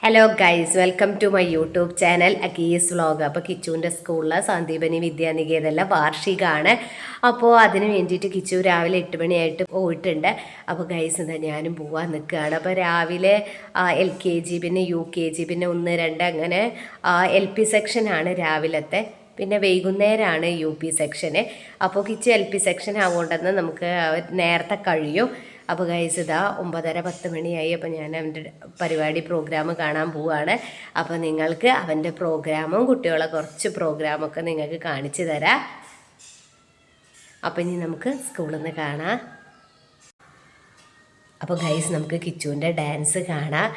Hello guys, welcome to my YouTube channel അഗീസ് vlog. അപ്പോൾ കിച്ചുവിൻ്റെ സ്കൂളിലെ സന്ദീപനി വിദ്യാനികേതനിലെ വാർഷികമാണ്. അപ്പോൾ അതിന് വേണ്ടിയിട്ട് കിച്ചു രാവിലെ 8 മണിയായിട്ട് പോയിട്ടുണ്ട്. അപ്പോൾ ഗൈസ് എന്താ ഞാനും പോകാൻ നിൽക്കുകയാണ്. അപ്പോൾ രാവിലെ LKG, പിന്നെ UKG, പിന്നെ 1, 2 അങ്ങനെ LP സെക്ഷനാണ് രാവിലത്തെ. പിന്നെ വൈകുന്നേരമാണ് UP സെക്ഷന്. അപ്പോൾ കിച്ചു LP സെക്ഷൻ ആവുകൊണ്ടെന്ന് നമുക്ക് നേരത്തെ കഴിയും. അപ്പോൾ ഗൈസ് ഇതാ 9:30-10 മണിയായി. അപ്പോൾ ഞാൻ അവൻ്റെ പരിപാടി പ്രോഗ്രാം കാണാൻ പോവുകയാണ്. അപ്പോൾ നിങ്ങൾക്ക് അവൻ്റെ പ്രോഗ്രാമും കുട്ടികളെ കുറച്ച് പ്രോഗ്രാമൊക്കെ നിങ്ങൾക്ക് കാണിച്ചു തരാം. അപ്പോൾ ഇനി നമുക്ക് സ്കൂളിൽ നിന്ന് കാണാം. അപ്പോൾ ഗൈസ് നമുക്ക് കിച്ചുവിൻ്റെ ഡാൻസ് കാണാം.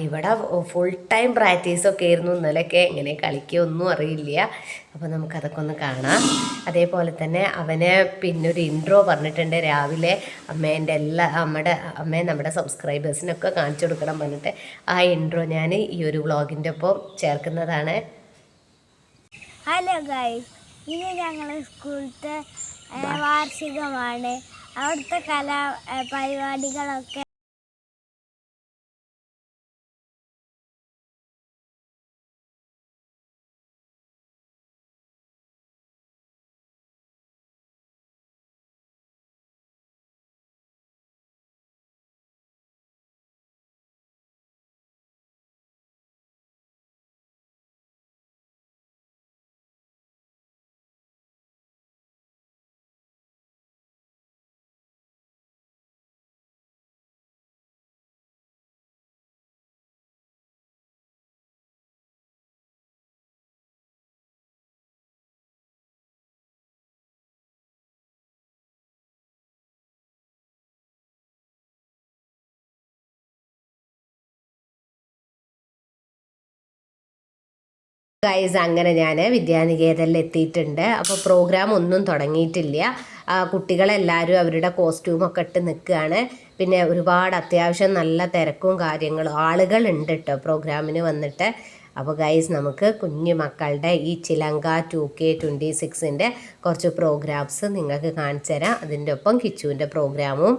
ഇവിടെ ഫുൾ ടൈം പ്രാക്ടീസൊക്കെ ആയിരുന്നു. ഇന്നലെയൊക്കെ എങ്ങനെ കളിക്കുകയൊന്നും അറിയില്ല. അപ്പോൾ നമുക്കതൊക്കെ ഒന്ന് കാണാം. അതേപോലെ തന്നെ അവന് പിന്നൊരു ഇൻട്രോ പറഞ്ഞിട്ടുണ്ട് രാവിലെ. അമ്മയെ നമ്മുടെ സബ്സ്ക്രൈബേഴ്സിനൊക്കെ കാണിച്ചു കൊടുക്കണം പറഞ്ഞിട്ട് ആ ഇൻട്രോ ഞാൻ ഈ ഒരു വ്ളോഗിൻ്റെ ഒപ്പം ചേർക്കുന്നതാണ്. ഹലോ ഗൈസ്, ഇനി ഞങ്ങൾ സ്കൂളത്തെ വാർഷികമാണ്. അവിടുത്തെ പരിപാടികളൊക്കെ ഗൈസ് അങ്ങനെ ഞാൻ വിദ്യാനികേതനിൽ എത്തിയിട്ടുണ്ട്. അപ്പോൾ പ്രോഗ്രാം ഒന്നും തുടങ്ങിയിട്ടില്ല. കുട്ടികളെല്ലാവരും അവരുടെ കോസ്റ്റ്യൂമൊക്കെ ഇട്ട് നിൽക്കുകയാണ്. പിന്നെ ഒരുപാട് അത്യാവശ്യം നല്ല തിരക്കും കാര്യങ്ങളും ആളുകളുണ്ട് കേട്ടോ പ്രോഗ്രാമിന് വന്നിട്ട്. അപ്പോൾ ഗൈസ് നമുക്ക് കുഞ്ഞു മക്കളുടെ ഈ ചിലങ്ക 2K26ൻ്റെ കുറച്ച് പ്രോഗ്രാംസ് നിങ്ങൾക്ക് കാണിച്ചു തരാം. അതിൻ്റെ ഒപ്പം കിച്ചുവിൻ്റെ പ്രോഗ്രാമും.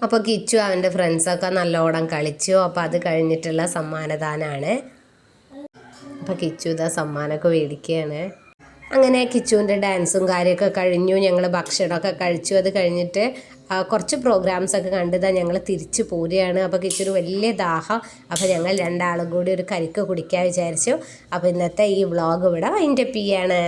അപ്പോൾ കിച്ചു അവൻ്റെ ഫ്രണ്ട്സൊക്കെ നല്ലോണം കളിച്ചു. അപ്പോൾ അത് കഴിഞ്ഞിട്ടുള്ള സമ്മാനദാനമാണ്. അപ്പോൾ കിച്ചു ഇതാ സമ്മാനമൊക്കെ മേടിക്കുകയാണ്. അങ്ങനെ കിച്ചുവിൻ്റെ ഡാൻസും കാര്യമൊക്കെ കഴിഞ്ഞു. ഞങ്ങൾ ഭക്ഷണമൊക്കെ കഴിച്ചു. അത് കഴിഞ്ഞിട്ട് കുറച്ച് പ്രോഗ്രാംസൊക്കെ കണ്ടതാണ് ഞങ്ങൾ തിരിച്ചു പോരുകയാണ്. അപ്പോൾ കിച്ചൊരു വലിയ ദാഹം. അപ്പോൾ ഞങ്ങൾ രണ്ടാളും കൂടി ഒരു കരിക്ക് കുടിക്കാൻ വിചാരിച്ചു. അപ്പോൾ ഇന്നത്തെ ഈ വ്ളോഗ് ഇവിടെ വൈൻഡപ്പ് ചെയ്യാണ്.